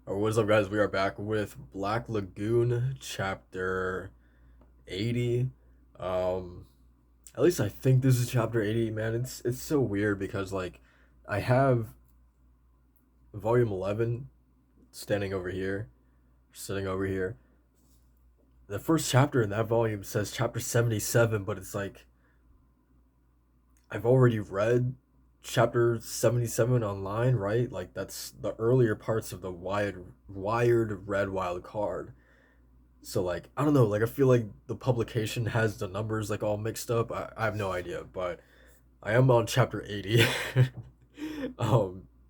What's up, guys? We are back with Black Lagoon, chapter 80. Um, at least I think this is chapter 80, man. It's so weird because I have volume 11 standing over here, sitting over here. The first chapter in that volume says chapter 77, but it's like I've already read chapter 77 online, right? Like that's the earlier parts of the wired red wild card. So I don't know, I feel like the publication has the numbers all mixed up. I have no idea, but I am on chapter 80.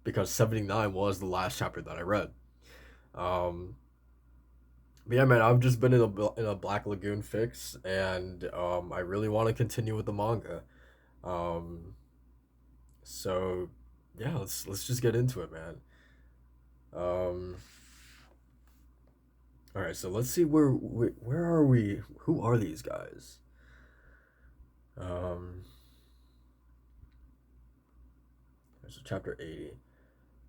Because 79 was the last chapter that I read. Um but yeah, man, I've just been in a Black Lagoon fix, and I really want to continue with the manga. Um so yeah, let's just get into it, man. Um all right, so let's see where are we? Who are these guys? Um So chapter 80.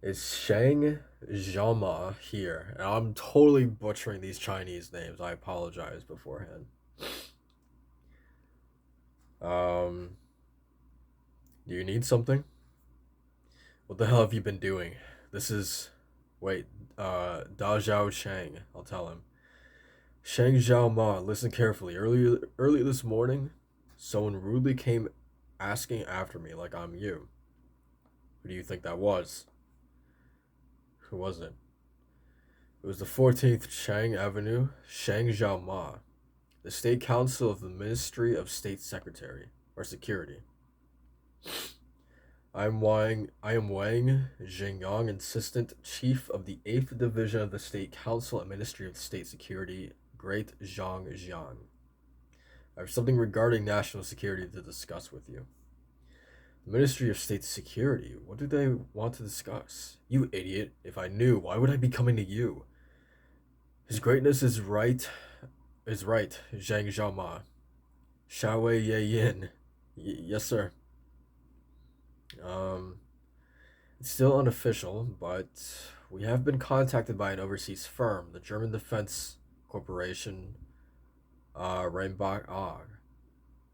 Is Shang Zhama here? And I'm totally butchering these Chinese names. I apologize beforehand. Um, do you need something? What the hell have you been doing? This is wait, Da Zhao Shang. I'll tell him. Shang Zhao Ma, listen carefully. Early this morning, someone rudely came asking after me like I'm you. Who do you think that was? Who was it? It was the 14th Chang Avenue, Shang Zhaoma, the State Council of the Ministry of State Secretary or Security. I am Wang Jingyang, Assistant Chief of the 8th Division of the State Council and Ministry of State Security, Great Zhang Jiang. I have something regarding national security to discuss with you. The Ministry of State Security? What do they want to discuss? You idiot. If I knew, why would I be coming to you? His greatness is right, Zhang Zhaoma. Xiaowei Ye Yin. Yes, sir. Um, it's still unofficial, but we have been contacted by an overseas firm, the German Defense Corporation, Rheinbach AG.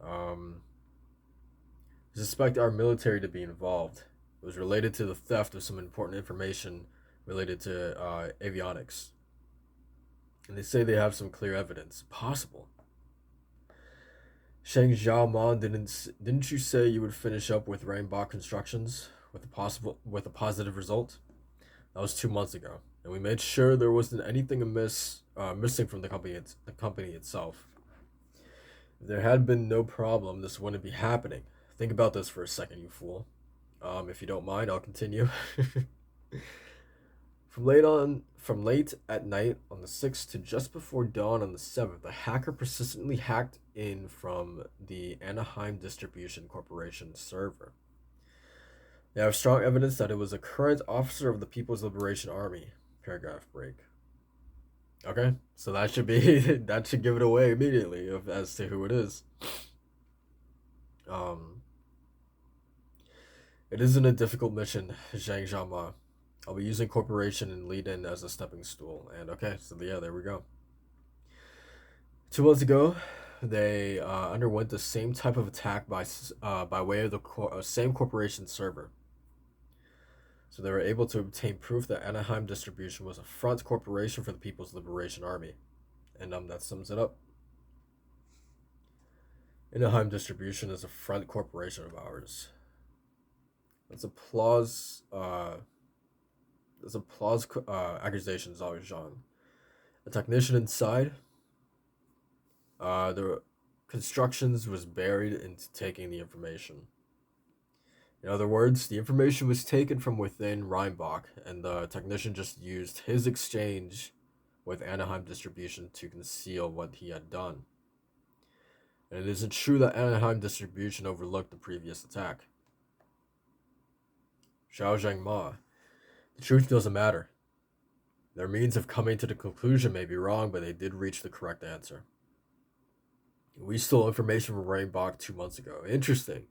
Um, suspect our military to be involved. It was related to the theft of some important information related to avionics. And they say they have some clear evidence. Possible. Shang Xiaomon, didn't you say you would finish up with Rainbow Constructions with a positive result? That was 2 months ago, and we made sure there wasn't anything missing from the company itself. If there had been no problem, this wouldn't be happening. Think about this for a second, you fool. If you don't mind, I'll continue. From late at night on the 6th to just before dawn on the 7th, a hacker persistently hacked in from the Anaheim Distribution Corporation server. They have strong evidence that it was a current officer of the People's Liberation Army. Paragraph break. Okay, so that should be that should give it away immediately as to who it is. Um, it isn't a difficult mission, Zhang Zhama. I'll be using corporation and lead in as a stepping stool. And okay, so yeah, there we go. 2 months ago, they underwent the same type of attack by way of the same corporation server. So they were able to obtain proof that Anaheim Distribution was a front corporation for the People's Liberation Army, and that sums it up. Anaheim Distribution is a front corporation of ours. That's applause. That's applause accusation, Zhao Zhang. A technician inside. The constructions was buried into taking the information. In other words, the information was taken from within Rheinbach, and the technician just used his exchange with Anaheim Distribution to conceal what he had done. And it isn't true that Anaheim Distribution overlooked the previous attack. Xiao Zhengma. The truth doesn't matter. Their means of coming to the conclusion may be wrong, but they did reach the correct answer. We stole information from Rainbach 2 months ago. Interesting.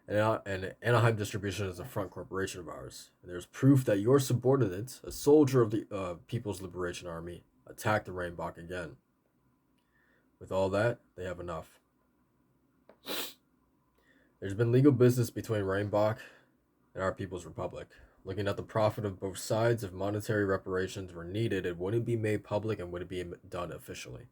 And Anaheim Distribution is a front corporation of ours. And there's proof that your subordinate, a soldier of the People's Liberation Army, attacked the Rainbach again. With all that, they have enough. There's been legal business between Rainbach and our People's Republic. Looking at the profit of both sides, if monetary reparations were needed, it wouldn't be made public and wouldn't be done officially.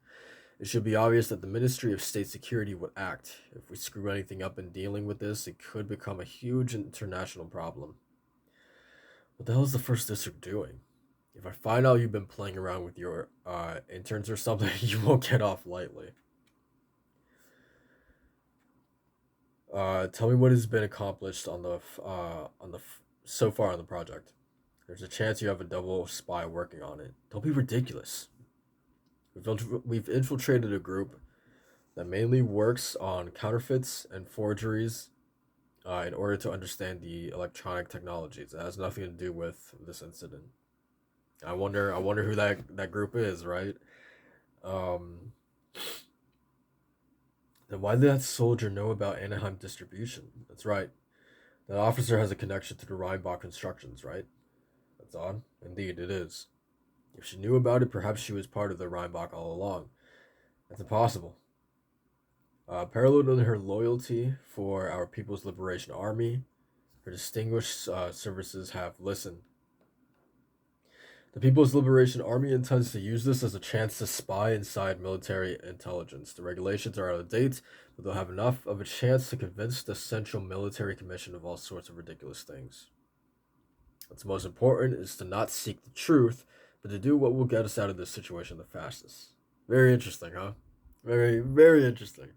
It should be obvious that the Ministry of State Security would act. If we screw anything up in dealing with this, it could become a huge international problem. What the hell is the first district doing? If I find out you've been playing around with your interns or something, you won't get off lightly. Tell me what has been accomplished so far on the project. There's a chance you have a double spy working on it. Don't be ridiculous. We've infiltrated a group that mainly works on counterfeits and forgeries in order to understand the electronic technologies. It has nothing to do with this incident. I wonder who that group is, right? Um, then why did that soldier know about Anaheim distribution? That's right. That officer has a connection to the Rheinbach constructions, right? That's odd. Indeed, it is. If she knew about it, perhaps she was part of the Rheinbach all along. That's impossible. Paralleled in her loyalty for our People's Liberation Army, her distinguished services have listened. The People's Liberation Army intends to use this as a chance to spy inside military intelligence. The regulations are out of date, but they'll have enough of a chance to convince the Central Military Commission of all sorts of ridiculous things. What's most important is to not seek the truth, but to do what will get us out of this situation the fastest. Very interesting, huh? Very, very interesting.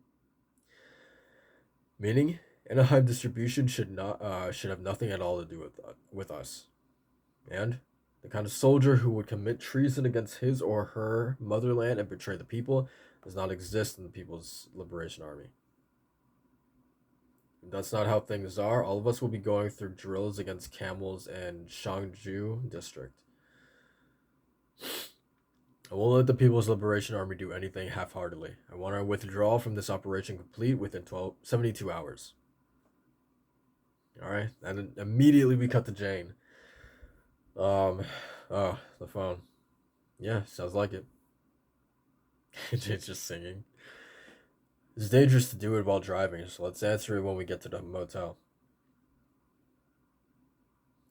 Meaning, Anaheim distribution should have nothing at all to do with us. And the kind of soldier who would commit treason against his or her motherland and betray the people does not exist in the People's Liberation Army. If that's not how things are, all of us will be going through drills against camels in Shangju district. I won't let the People's Liberation Army do anything half-heartedly. I want our withdrawal from this operation complete within 72 hours. Alright, and immediately we cut to Jane. Oh, the phone. Yeah, sounds like it. Jane's just singing. It's dangerous to do it while driving, so let's answer it when we get to the motel.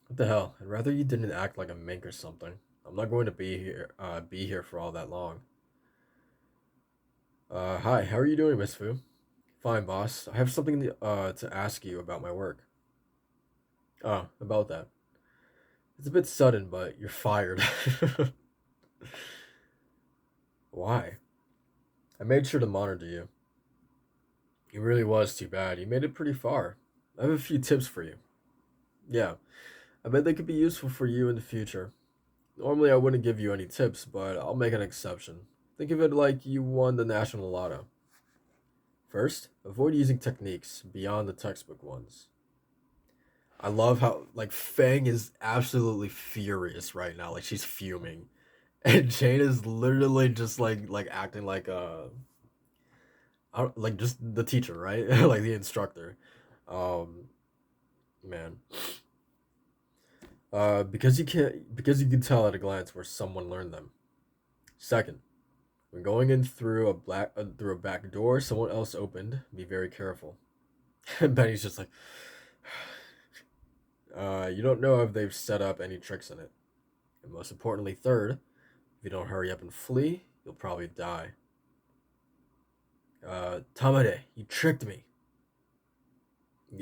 What the hell? I'd rather you didn't act like a mink or something. I'm not going to be here for all that long. Hi, how are you doing, Miss Fu? Fine, boss. I have something to ask you about my work. Oh, about that. It's a bit sudden, but you're fired. Why? I made sure to monitor you. It really was too bad. You made it pretty far. I have a few tips for you. Yeah, I bet they could be useful for you in the future. Normally, I wouldn't give you any tips, but I'll make an exception. Think of it like you won the national lotto. First, avoid using techniques beyond the textbook ones. I love how like Feng is absolutely furious right now. Like she's fuming, and Jane is literally just like acting like like just the teacher, right? Like the instructor. Um, man. Because you can tell at a glance where someone learned them. Second, when going in through a back door someone else opened, be very careful. And Benny's just like, you don't know if they've set up any tricks in it. And most importantly, third, if you don't hurry up and flee, you'll probably die. Tamade, you tricked me.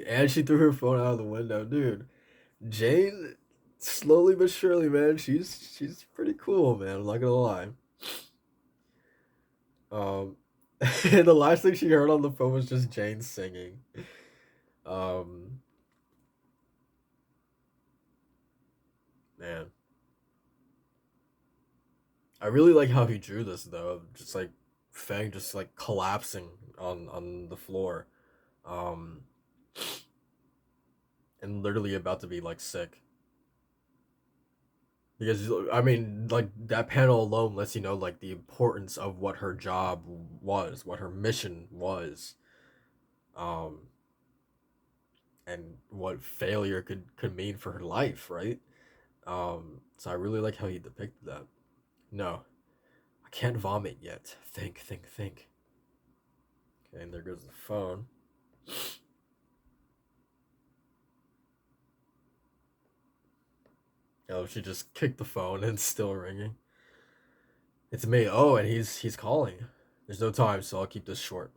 And she threw her phone out of the window, dude. Jane, slowly but surely, man, she's pretty cool, man. I'm not gonna lie. Um, and the last thing she heard on the phone was just Jane singing. Um, man, I really like how he drew this though. Just like Fang just like collapsing on the floor, um, and literally about to be like sick. Because I mean, like that panel alone lets you know like the importance of what her job was, what her mission was. Um, and what failure could mean for her life, right? So I really like how he depicted that. No, I can't vomit yet. Think, think, think. Okay, and there goes the phone. Oh, she just kicked the phone and it's still ringing. It's me. Oh, and he's calling. There's no time, so I'll keep this short.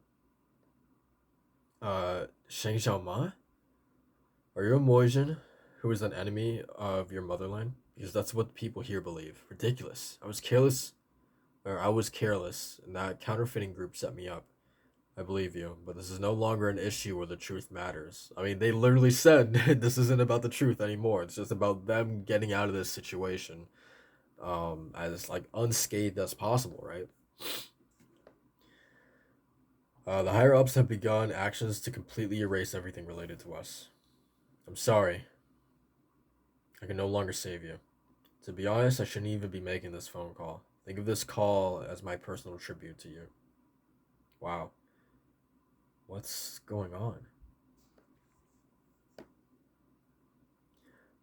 Sheng Xiaoma? Are you a Moijin who is an enemy of your motherland? Because that's what people here believe. Ridiculous. I was careless, and that counterfeiting group set me up. I believe you, but this is no longer an issue where the truth matters. I mean, they literally said this isn't about the truth anymore. It's just about them getting out of this situation, as like unscathed as possible, right? The higher ups have begun actions to completely erase everything related to us. I'm sorry. I can no longer save you. To be honest, I shouldn't even be making this phone call. Think of this call as my personal tribute to you. Wow. What's going on?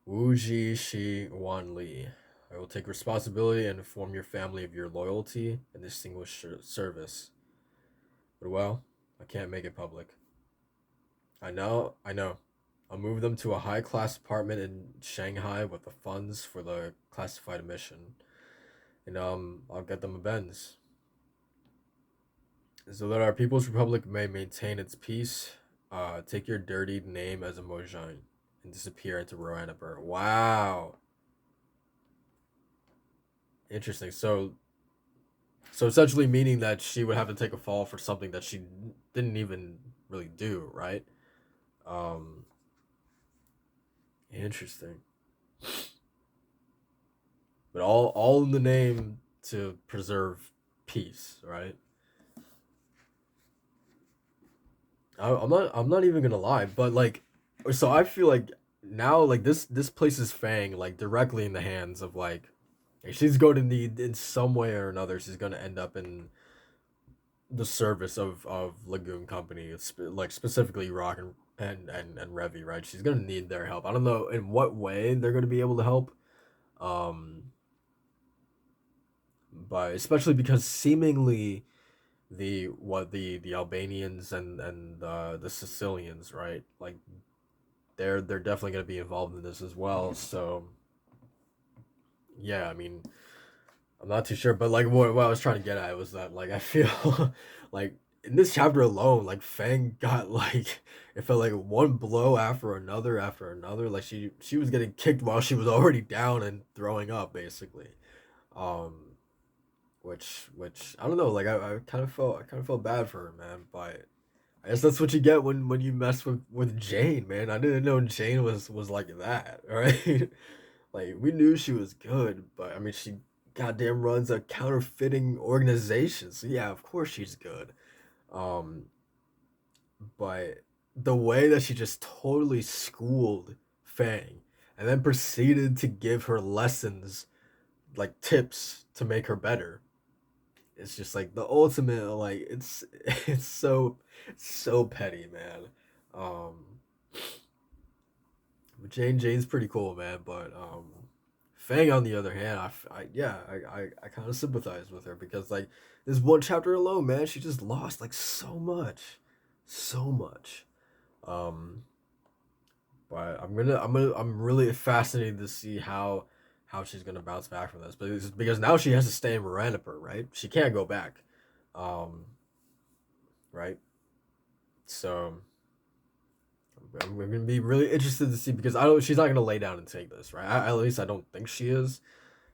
Wu Ji Shi Wan Li. I will take responsibility and inform your family of your loyalty and distinguished service. But well, I can't make it public. I know. I'll move them to a high class apartment in Shanghai with the funds for the classified mission. And I'll get them a Benz. So that our People's Republic may maintain its peace, take your dirtied name as a Mojang and disappear into Roanapur. Wow. Interesting. So essentially meaning that she would have to take a fall for something that she didn't even really do, right? Um, Interesting. But all in the name to preserve peace, right? I'm not even gonna lie, but like, so I feel like now like this places Fang like directly in the hands of like she's going to need in some way or another she's gonna end up in the service of Lagoon Company, like specifically Rock and Revy, right? She's gonna need their help. I don't know in what way they're gonna be able to help, um, but especially because seemingly the Albanians and the Sicilians, right? Like they're definitely gonna be involved in this as well. So yeah, I mean, I'm not too sure, but like what I was trying to get at was that like I feel like in this chapter alone, like Fang got like it felt like one blow after another. Like she was getting kicked while she was already down and throwing up, basically. Um, which I don't know. Like I kind of felt bad for her, man. But I guess that's what you get when you mess with Jane, man. I didn't know Jane was like that. All right. Like we knew she was good, but I mean she goddamn runs a counterfeiting organization. So yeah, of course she's good. Um, but the way that she just totally schooled Fang and then proceeded to give her lessons, like tips to make her better. It's just like the ultimate like it's so petty, man. Um Jane's pretty cool, man, but Fang on the other hand, I kind of sympathize with her because like this one chapter alone, man, she just lost like so much. Um, but I'm really fascinated to see how she's gonna bounce back from this, but it's because now she has to stay in Mirandaper, right? She can't go back, um, right? So I'm gonna be really interested to see because I don't. She's not gonna lay down and take this, right? At least I don't think she is.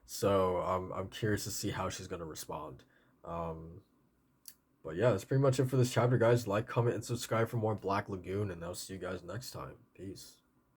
So I'm curious to see how she's gonna respond. Um, but yeah, that's pretty much it for this chapter, guys. Like, comment, and subscribe for more Black Lagoon, and I'll see you guys next time. Peace.